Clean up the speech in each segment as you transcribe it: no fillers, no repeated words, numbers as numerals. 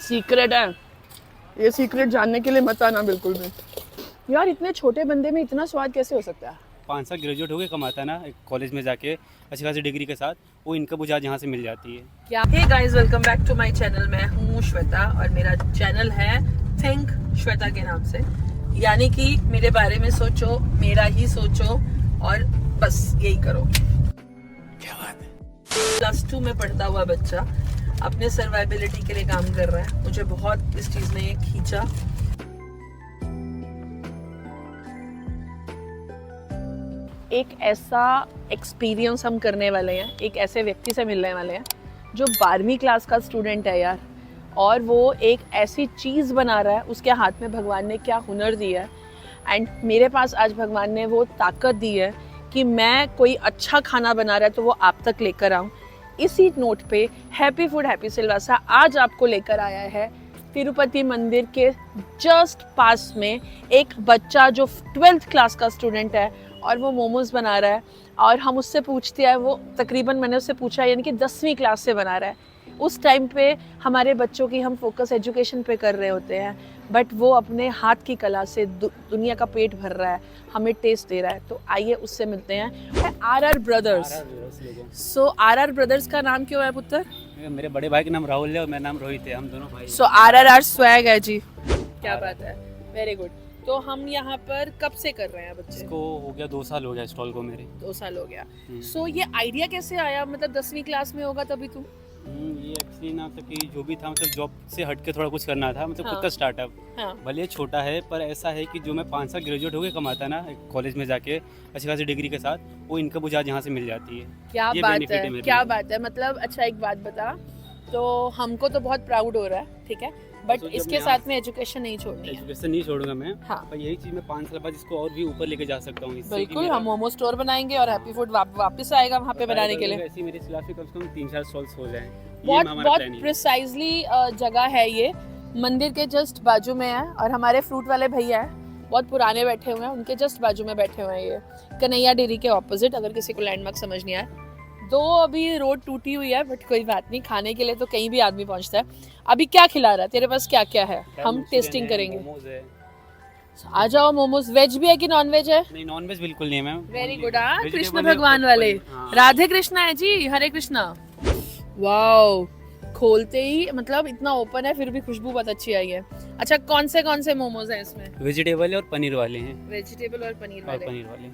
Secret है ये। Secret जानने के लिए मत आना बिल्कुल भी। यार इतने छोटे बंदे में इतना स्वाद कैसे हो सकता है? 5 साल ग्रेजुएट होके कमाता है ना एक कॉलेज में जाके अच्छी खासी डिग्री के साथ, वो इनकम मुझे आज यहाँ से मिल जाती है। क्या hey guys, welcome back to my channel. मैं हूँ श्वेता और मेरा चैनल है थिंक श्वेता के नाम से। यानी कि मेरे बारे में सोचो, मेरा ही सोचो और बस यही करो। क्या बात है। प्लस 2 में पढ़ता हुआ बच्चा अपने सर्वाइबिलिटी के लिए काम कर रहा है। मुझे बहुत इस चीज ने खींचा। एक ऐसा एक्सपीरियंस हम करने वाले हैं, एक ऐसे व्यक्ति से मिलने वाले हैं जो 12वीं क्लास का स्टूडेंट है यार, और वो एक ऐसी चीज़ बना रहा है। उसके हाथ में भगवान ने क्या हुनर दिया है एंड मेरे पास आज भगवान ने वो ताकत दी है कि मैं कोई अच्छा खाना बना रहा है तो वो आप तक लेकर आऊँ। इसी नोट पे हैप्पी फूड हैप्पी सिलवासा आज आपको लेकर आया है तिरुपति मंदिर के जस्ट पास में एक बच्चा जो 12th क्लास का स्टूडेंट है और वो मोमोज बना रहा है। और हम उससे पूछते हैं, वो तकरीबन मैंने उससे पूछा यानी कि 10वीं क्लास से बना रहा है। उस टाइम पे हमारे बच्चों की हम फोकस एजुकेशन पे कर रहे होते हैं, बट वो अपने हाथ की कला से दुनिया का पेट भर रहा है, हमें टेस्ट दे रहा है। तो आइए उससे मिलते हैं। R brothers. So R brothers का नाम क्यों है पुत्र? मेरे बड़े भाई का नाम राहुल है और मेरा नाम रोहित है, हम दोनों भाई। सो आर स्वैग है जी। क्या बात है, वेरी गुड। तो हम यहाँ पर कब से कर रहे हैं बच्चे? इसको हो गया 2 साल हो गया स्टॉल को मेरे। 2 साल हो गया। सो ये आइडिया कैसे आया? मतलब 10वीं क्लास में होगा तभी तुम? ये एक्चुअली ना मतलब कि जो भी था, मतलब जॉब से हट के थोड़ा कुछ करना था, मतलब खुद का स्टार्टअप। हाँ। भले छोटा है पर ऐसा है कि जो मैं 5 साल ग्रेजुएट होके कमाता है ना एक कॉलेज में जाके अच्छी खासी डिग्री के साथ, वो इनकम मुझे आज यहाँ से मिल जाती है। क्या बात है, क्या बात है। मतलब अच्छा एक बात बता, तो हमको तो बहुत प्राउड हो रहा है, ठीक है, बट इसके साथ में एजुकेशन नहीं छोड़नी है। एजुकेशन नहीं छोड़ूंगा मैं। हाँ। पर यही चीज मैं 5 साल बाद इसको और भी ऊपर लेके जा सकता हूँ। बिल्कुल, हम मोमो स्टोर बनाएंगे और हैप्पी फूड वापस आएगा वहाँ पे बनाने के लिए। ऐसी मेरे खिलाफ कम से कम 3-4 स्टॉल्स हो जाएं। बहुत प्रिसाइजली जगह है ये, मंदिर के जस्ट बाजू में है। और हमारे फ्रूट वाले भैया हैं, बहुत पुराने बैठे हुए हैं, उनके जस्ट बाजू में बैठे हुए हैं। ये कन्हैया डेयरी के ऑपोजिट, अगर किसी को लैंडमार्क समझ नहीं आया। तो अभी रोड टूटी हुई है बट कोई बात नहीं, खाने के लिए तो कहीं भी आदमी पहुंचता है। अभी क्या खिला रहा है तेरे पास, क्या क्या है? हम टेस्टिंग करेंगे। आ जाओ। मोमोज वेज भी है कि नॉन वेज है? नहीं, नॉन वेज बिल्कुल नहीं है मैम। Very good. कृष्ण भगवान वाले। राधे कृष्णा है जी, हरे कृष्णा। वाओ, खोलते ही मतलब इतना ओपन है फिर भी खुशबू बहुत अच्छी आई है। अच्छा, कौन से मोमोज हैं इसमें? वेजिटेबल और पनीर वाले हैं। वेजिटेबल और पनीर वाले।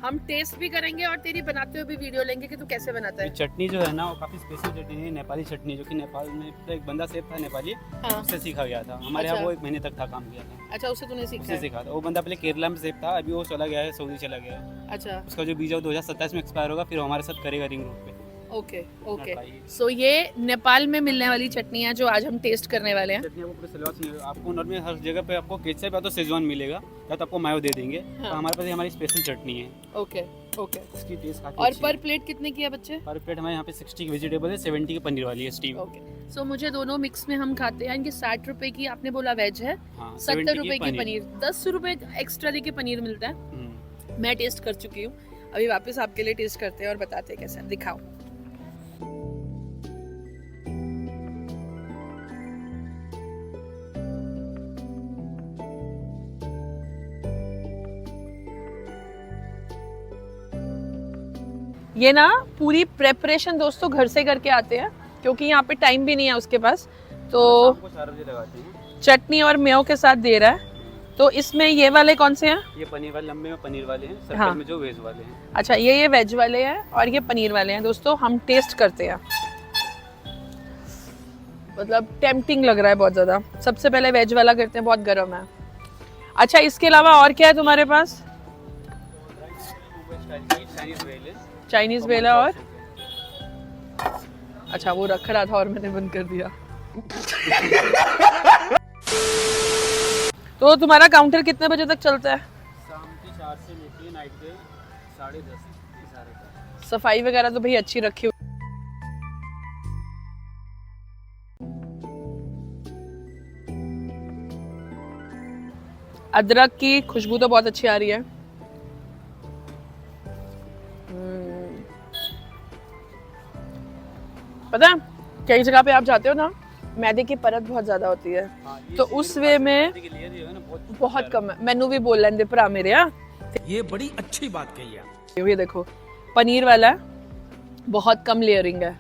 हम टेस्ट भी करेंगे और तेरी बनाते हुए भी वीडियो लेंगे कि तू कैसे बनाता है। चटनी जो है ना वो काफी स्पेशल चटनी है, नेपाली चटनी, जो कि नेपाल में एक बंदा सेफ था नेपाली। हाँ। उससे सीखा गया था। हमारे यहाँ वो 1 महीने तक था, काम किया था। अच्छा, उससे तूने सीखा था? वो बंदा पहले केरला में सेफ था, अभी वो चला गया है, सऊदी चला गया है। अच्छा। उसका जो वीजा 2027 में एक्सपायर होगा, फिर हमारे साथ करेगा रिंग रोड पे। Okay okay. सो ये नेपाल में मिलने वाली चटनी है जो आज हम टेस्ट करने वाले हैं। चटनी आपको नॉर्मल हर जगह पे आपको केचप या तो शेजवान मिलेगा या तो आपको मायो दे देंगे। हाँ। तो हमारे पास हमारी स्पेशल चटनी है। Okay okay. इसकी टेस्ट काफी और पर प्लेट कितने की है बच्चे? पर प्लेट हमारे यहाँ पे 60 की वेजिटेबल है, 70 की पनीर वाली है स्टीम। ओके। सो मुझे दोनों मिक्स में हम खाते हैं। इनकी 60 रुपए की आपने बोला वेज है, 70 रुपए की पनीर, 10 रुपए एक्स्ट्रा देके पनीर मिलता है। मैं टेस्ट कर चुकी हूँ, अभी वापस आपके लिए टेस्ट करते हैं और बताते हैं कैसा। दिखाओ। ये ना पूरी प्रेपरेशन दोस्तों घर से करके आते हैं क्योंकि यहाँ पे टाइम भी नहीं है उसके पास। तो चटनी और मेयो के साथ दे रहा है। तो इसमें ये वाले कौन से हैं? ये पनीर वाले, लंबे में पनीर वाले हैं, सर्कल हाँ। में जो वेज वाले हैं। अच्छा, ये वेज वाले हैं और ये पनीर वाले हैं। दोस्तों हम टेस्ट करते हैं। मतलब टेम्पटिंग लग रहा है बहुत ज्यादा। सबसे पहले वेज वाला करते हैं, बहुत गर्म है। अच्छा, इसके अलावा और क्या है तुम्हारे पास? चाइनीज बेला और अच्छा, वो रख रहा था और मैंने बंद कर दिया। तो तुम्हारा काउंटर कितने बजे तक चलता है? शाम के 4 से लेके नाइट के 10:30। सफाई वगैरह तो भाई अच्छी रखी हुई। अदरक की खुशबू तो बहुत अच्छी आ रही है। पता है कई जगह पे आप जाते हो ना, मैदे की परत बहुत ज़्यादा होती है, हाँ, ये तो chicken उस के वे पास में मैदे की layer जो है ना बहुत कम है। मैनू भी बोल लेंदे भरा मेरे। ये बड़ी अच्छी बात कही है। ये देखो पनीर वाला है, बहुत कम लेयरिंग है,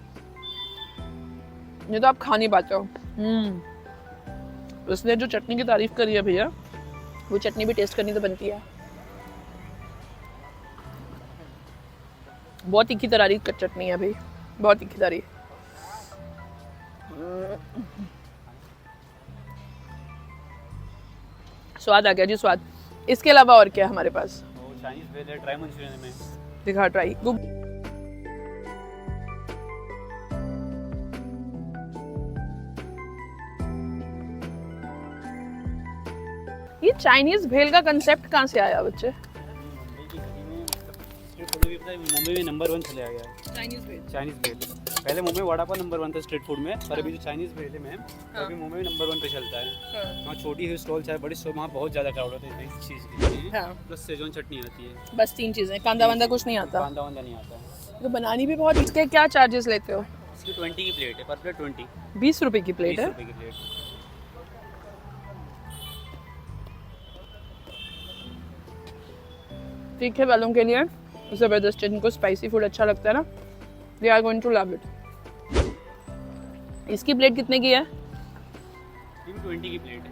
ये तो आप खा नहीं पाते हो। उसने जो चटनी की तारीफ करी है भैया, वो चटनी भी टेस्ट करनी तो बनती है। बहुत तीखी तरारी चटनी है भाई, बहुत तीखी तरारी। स्वाद आ गया जी, स्वाद। इसके अलावा और क्या है हमारे पास? वो चाइनीज भेल है, ड्राई मंचूरियन में। दिखा ट्राई। ये चाइनीज भेल का कंसेप्ट कहाँ से आया बच्चे? मुंबई की गली में स्ट्रीट फूड में भी पता है, मुंबई में नंबर 1 चला गया है चाइनीज भेल। चाइनीज भेल। पहले मुंबई वड़ा पाव नंबर 1 था स्ट्रीट फूड में, पर अभी जो चाइनीज भेल है मैम, हाँ। अभी मुंबई में नंबर 1 पे चलता है। हाँ। वहाँ छोटी हुई स्टॉल चाहे बड़ी स्टॉल, वहाँ बहुत ज़्यादा क्राउड होता है इस चीज़ के लिए। हाँ। प्लस सेजवान चटनी आती है। बस 3 चीजें, कांदा वांदा कुछ नहीं आता। कांदा वांदा नहीं आता है। तो बनानी भी बहुत। इसके क्या चार्जेस लेते हो? इसकी 20 की प्लेट है, पर प्लेट 20। 20 रुपए की प्लेट 20 है। रुपए की प्लेट। तीखे वालों के लिए ज़बरदस्त, जिनको स्पाइसी फूड अच्छा लगता है ना, they are going to love it. इसकी प्लेट कितने की है? ये भी 20 की प्लेट है।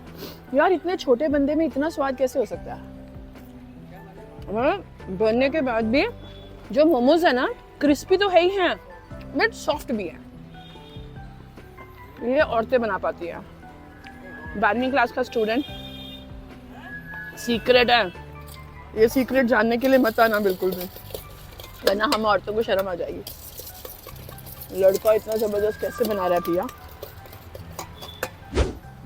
यार इतने छोटे बंदे में इतना स्वाद कैसे हो सकता है? बनने के बाद भी जो मोमोज है ना, क्रिस्पी तो है ही हैं, बट सॉफ्ट भी है। ये औरतें बना पाती हैं। 12वीं क्लास का स्टूडेंट, सीक्रेट है ये, सीक्रेट जानने के लिए मत आना बिल्कुल भी, वरना हम औरतों को शर्म आ जाएगी। लड़का इतना जबरदस्त कैसे बना रहा है भैया?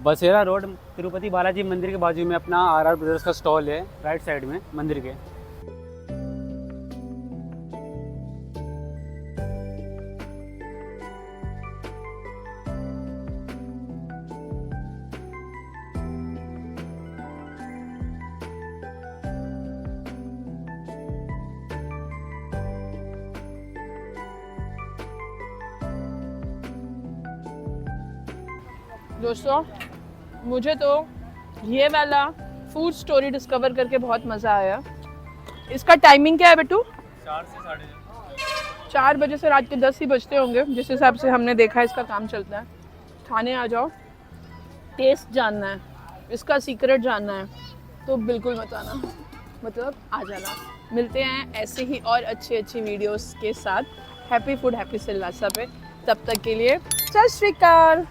बसेरा रोड तिरुपति बालाजी मंदिर के बाजू में अपना आर ब्रदर्स का स्टॉल है, राइट साइड में मंदिर के। दोस्तों मुझे तो ये वाला फूड स्टोरी डिस्कवर करके बहुत मज़ा आया। इसका टाइमिंग क्या है बेटू? 4 से 4:30। 4 बजे से रात के 10 ही बजते होंगे, जिस हिसाब से हमने देखा इसका काम चलता है। खाने आ जाओ, टेस्ट जानना है, इसका सीक्रेट जानना है तो बिल्कुल मत आना, मतलब आ जाना। मिलते हैं ऐसे ही और अच्छी वीडियोस के साथ हैप्पी फूड हैप्पी सिलवासा पे। तब तक के लिए सत श्री अकाल।